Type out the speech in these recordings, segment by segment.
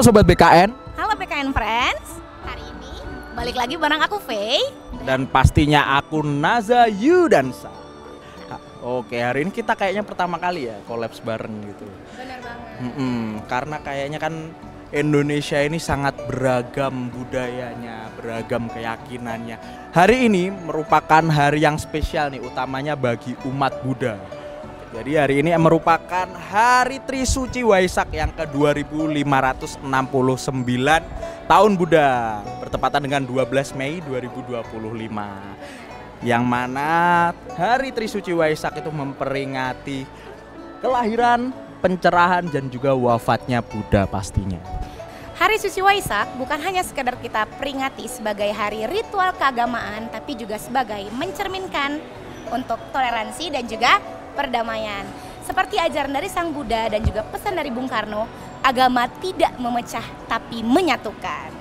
Halo Sobat BKN. Halo BKN Friends. Hari ini balik lagi bareng aku Faye. Dan pastinya aku Naza Yudansa. Oke, hari ini kita kayaknya pertama kali ya kolaps bareng gitu. Bener banget. Karena kayaknya kan Indonesia ini sangat beragam budayanya, beragam keyakinannya. Hari ini merupakan hari yang spesial nih, utamanya bagi umat Buddha. Jadi hari ini merupakan Hari Trisuci Waisak yang ke-2569 tahun Buddha, bertepatan dengan 12 Mei 2025. Yang mana Hari Trisuci Waisak itu memperingati kelahiran, pencerahan dan juga wafatnya Buddha pastinya. Hari Suci Waisak bukan hanya sekedar kita peringati sebagai hari ritual keagamaan, tapi juga sebagai mencerminkan untuk toleransi dan juga perdamaian. Seperti ajaran dari Sang Buddha dan juga pesan dari Bung Karno, agama tidak memecah tapi menyatukan.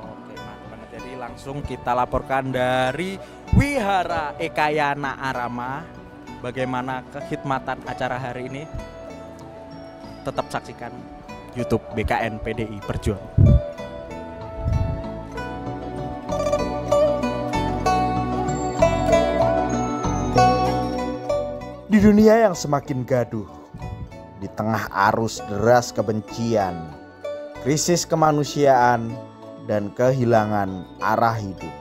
Oke, mantap banget. Jadi langsung kita laporkan dari Wihara Ekayana Arama. Bagaimana kekhidmatan acara hari ini? Tetap saksikan YouTube BKN PDI Perjuangan. Di dunia yang semakin gaduh, di tengah arus deras kebencian, krisis kemanusiaan, dan kehilangan arah hidup,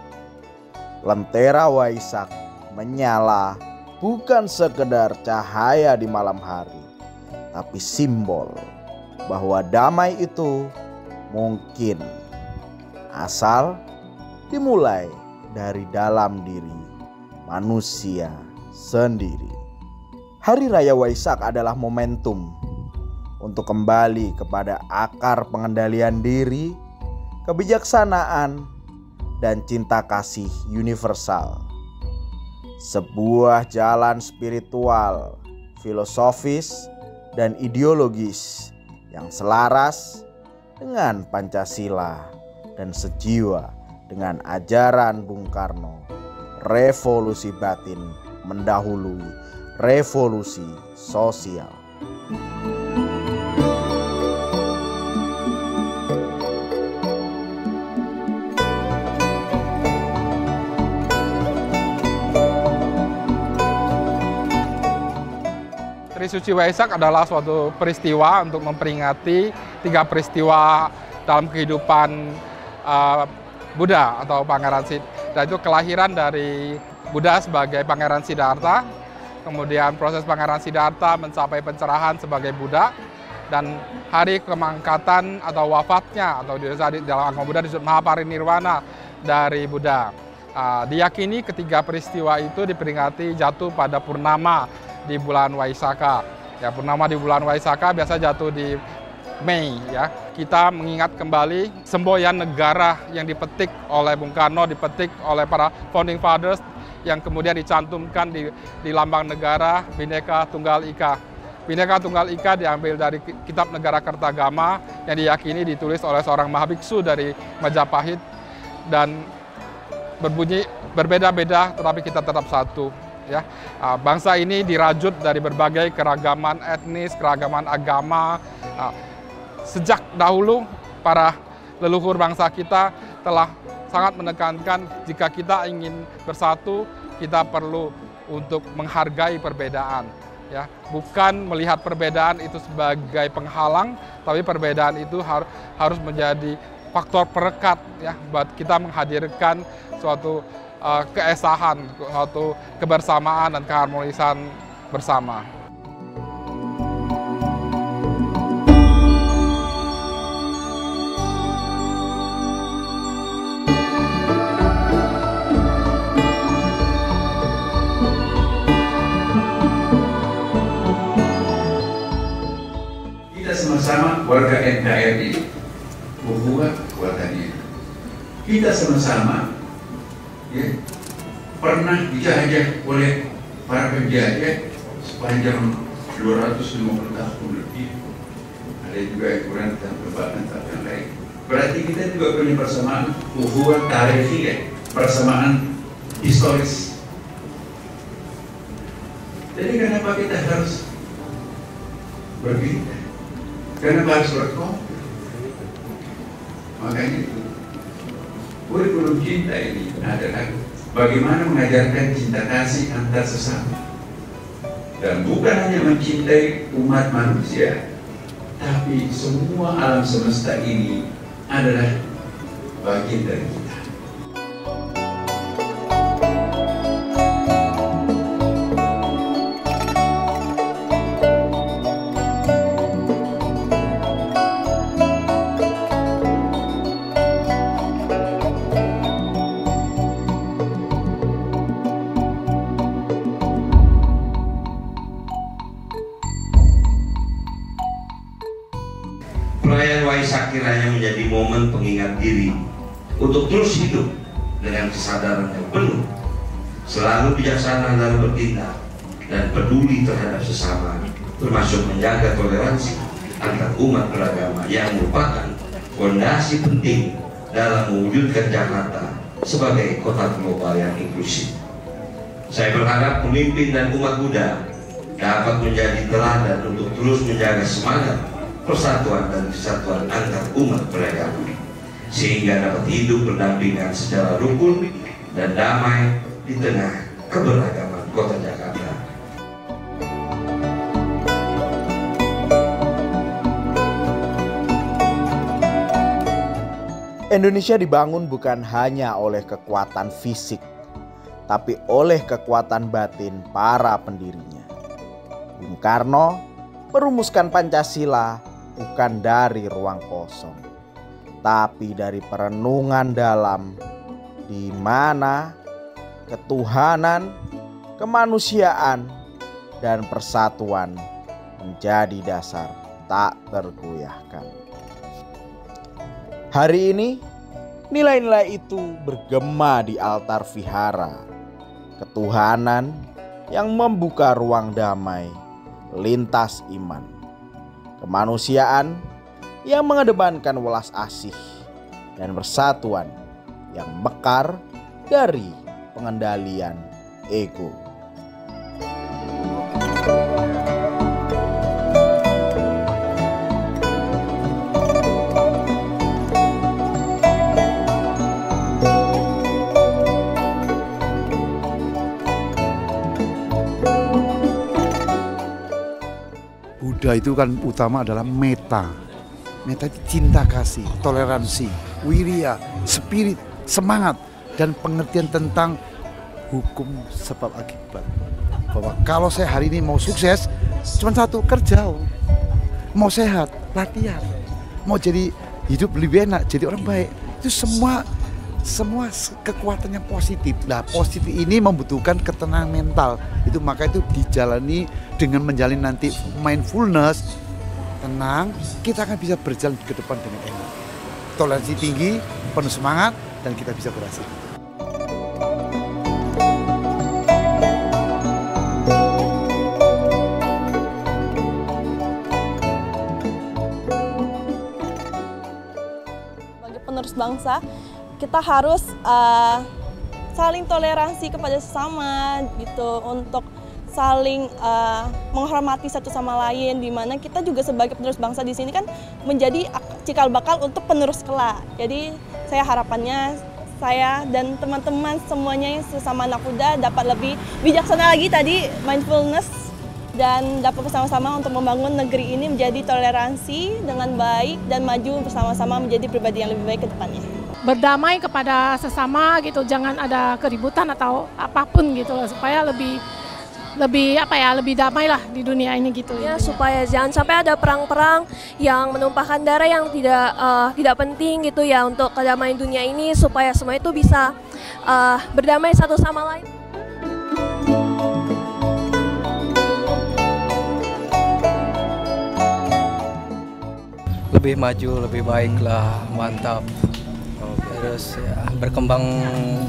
Lentera Waisak menyala bukan sekedar cahaya di malam hari, tapi simbol bahwa damai itu mungkin asal dimulai dari dalam diri manusia sendiri. Hari Raya Waisak adalah momentum untuk kembali kepada akar pengendalian diri, kebijaksanaan, dan cinta kasih universal. Sebuah jalan spiritual, filosofis, dan ideologis yang selaras dengan Pancasila dan sejiwa dengan ajaran Bung Karno. Revolusi batin mendahului revolusi sosial. Trisuci Waisak adalah suatu peristiwa untuk memperingati 3 peristiwa dalam kehidupan Buddha atau Pangeran Siddhartha. Itu kelahiran dari Buddha sebagai Pangeran Siddhartha, kemudian proses Pangeran Siddhartha mencapai pencerahan sebagai Buddha, dan hari kemangkatan atau wafatnya atau dalam agama Buddha disebut Mahaparinirwana dari Buddha. Diyakini ketiga peristiwa itu diperingati jatuh pada purnama di bulan Waisaka. Ya, purnama di bulan Waisaka biasa jatuh di Mei ya. Kita mengingat kembali semboyan negara yang dipetik oleh Bung Karno, dipetik oleh para founding fathers, yang kemudian dicantumkan di lambang negara Bhinneka Tunggal Ika. Bhinneka Tunggal Ika diambil dari Kitab Negara Kertagama yang diyakini ditulis oleh seorang Mahabiksu dari Majapahit dan berbunyi berbeda-beda tetapi kita tetap satu. Ya, bangsa ini dirajut dari berbagai keragaman etnis, keragaman agama. Sejak dahulu para leluhur bangsa kita telah sangat menekankan jika kita ingin bersatu, kita perlu untuk menghargai perbedaan. Ya, bukan melihat perbedaan itu sebagai penghalang, tapi perbedaan itu harus menjadi faktor perekat ya, buat kita menghadirkan suatu keesahan, suatu kebersamaan dan keharmonisan bersama. Kita sama-sama warga NKRI, Ukhuwah Wataniah. Kita sama-sama ya, pernah dijajah oleh para penjajah sepanjang 250 tahun lebih. Ada juga yang kurang tentang perbataan yang lain. Berarti kita juga punya persamaan ukhuwah tarikhiah, persamaan historis. Jadi kenapa kita harus berbeda? Kenapa harus berkonflik? Makanya itu kurikulum cinta ini adalah bagaimana mengajarkan cinta kasih antar sesama. Dan bukan hanya mencintai umat manusia, tapi semua alam semesta ini adalah bagian dari kita. Perayaan Waisak kiranya menjadi momen pengingat diri untuk terus hidup dengan kesadaran yang penuh, selalu bijaksana dalam bertindak dan peduli terhadap sesama, termasuk menjaga toleransi antar umat beragama yang merupakan fondasi penting dalam mewujudkan Jakarta sebagai kota global yang inklusif. Saya berharap pemimpin dan umat Buddha dapat menjadi teladan untuk terus menjaga semangat persatuan dan kesatuan antar umat beragama, sehingga dapat hidup berdampingan secara rukun dan damai di tengah keberagaman kota Jakarta. Indonesia dibangun bukan hanya oleh kekuatan fisik, tapi oleh kekuatan batin para pendirinya. Bung Karno merumuskan Pancasila bukan dari ruang kosong, tapi dari perenungan dalam, di mana ketuhanan, kemanusiaan, dan persatuan menjadi dasar tak tergoyahkan. Hari ini, nilai-nilai itu bergema di altar vihara, ketuhanan yang membuka ruang damai lintas iman, kemanusiaan yang mengedepankan welas asih, dan persatuan yang mekar dari pengendalian ego. Buddha itu kan utama adalah metta. Metta itu cinta kasih, toleransi, wirya, spirit, semangat, dan pengertian tentang hukum sebab akibat. Bahwa kalau saya hari ini mau sukses, cuma satu, kerja. Mau sehat, latihan. Mau jadi hidup lebih enak, jadi orang baik. Itu semua kekuatan yang positif. Nah, positif ini membutuhkan ketenangan mental. Itu maka itu dijalani dengan menjalin nanti mindfulness, tenang, kita akan bisa berjalan ke depan dengan enak. Toleransi tinggi, penuh semangat, dan kita bisa berhasil. Sebagai penerus bangsa, kita harus saling toleransi kepada sesama gitu, untuk saling menghormati satu sama lain, di mana kita juga sebagai penerus bangsa di sini kan menjadi cikal bakal untuk penerus kelak. Jadi saya harapannya saya dan teman-teman semuanya yang sesama anak muda dapat lebih bijaksana lagi tadi, mindfulness, dan dapat bersama-sama untuk membangun negeri ini menjadi toleransi dengan baik dan maju bersama-sama menjadi pribadi yang lebih baik ke depannya. Berdamai kepada sesama gitu, jangan ada keributan atau apapun gitu loh, supaya lebih damai lah di dunia ini gitu ya, supaya jangan sampai ada perang-perang yang menumpahkan darah yang tidak penting gitu ya, untuk kedamaian dunia ini, supaya semua itu bisa berdamai satu sama lain. Lebih maju, lebih baik lah, mantap. Terus ya, berkembang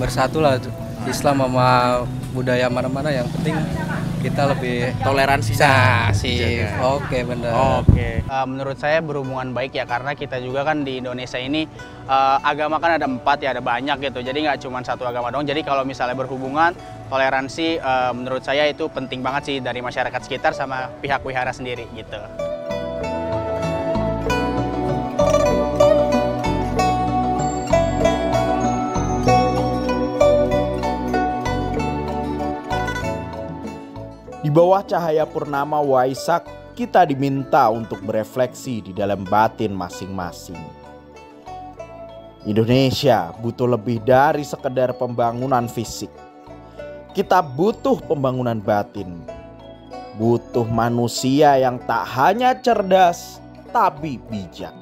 bersatu lah, Islam sama budaya mana-mana, yang penting kita lebih toleransi sih. Oke, benar. Oke. Menurut saya berhubungan baik ya, karena kita juga kan di Indonesia ini agama kan ada 4 ya, ada banyak gitu. Jadi nggak cuma satu agama dong. Jadi kalau misalnya berhubungan, toleransi menurut saya itu penting banget sih dari masyarakat sekitar sama pihak wihara sendiri gitu. Di bawah cahaya purnama Waisak, kita diminta untuk berefleksi di dalam batin masing-masing. Indonesia butuh lebih dari sekedar pembangunan fisik. Kita butuh pembangunan batin. Butuh manusia yang tak hanya cerdas, tapi bijak.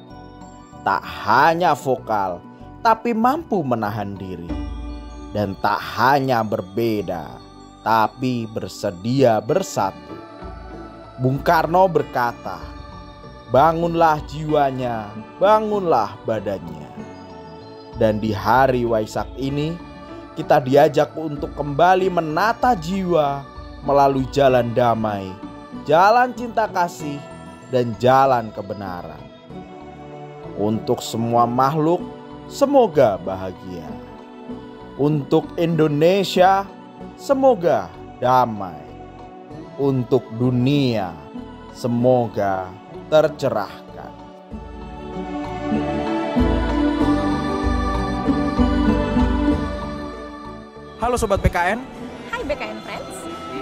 Tak hanya vokal, tapi mampu menahan diri. Dan tak hanya berbeda, tapi bersedia bersatu. Bung Karno berkata, bangunlah jiwanya, bangunlah badannya. Dan di hari Waisak ini, kita diajak untuk kembali menata jiwa melalui jalan damai, jalan cinta kasih, dan jalan kebenaran. Untuk semua makhluk, semoga bahagia. Untuk Indonesia, semoga damai. Untuk dunia, semoga tercerahkan. Halo Sobat BKN. Hai BKN Friends.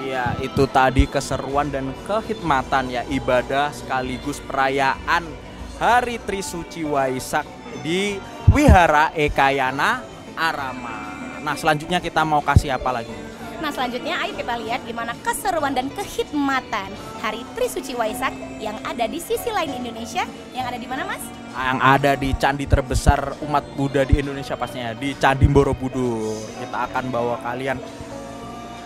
Iya, itu tadi keseruan dan kehikmatan ya, ibadah sekaligus perayaan Hari Trisuci Waisak di Wihara Ekayana Arama. Nah, selanjutnya kita mau kasih apa lagi? Nah, selanjutnya ayo kita lihat gimana keseruan dan kehikmatan Hari Trisuci Waisak yang ada di sisi lain Indonesia. Yang ada di mana, Mas? Yang ada di candi terbesar umat Buddha di Indonesia pastinya, di Candi Borobudur. Kita akan bawa kalian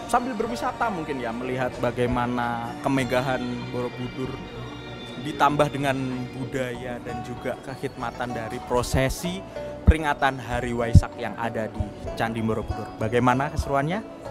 sambil berwisata mungkin ya, melihat bagaimana kemegahan Borobudur ditambah dengan budaya dan juga kehikmatan dari prosesi peringatan Hari Waisak yang ada di Candi Borobudur. Bagaimana keseruannya?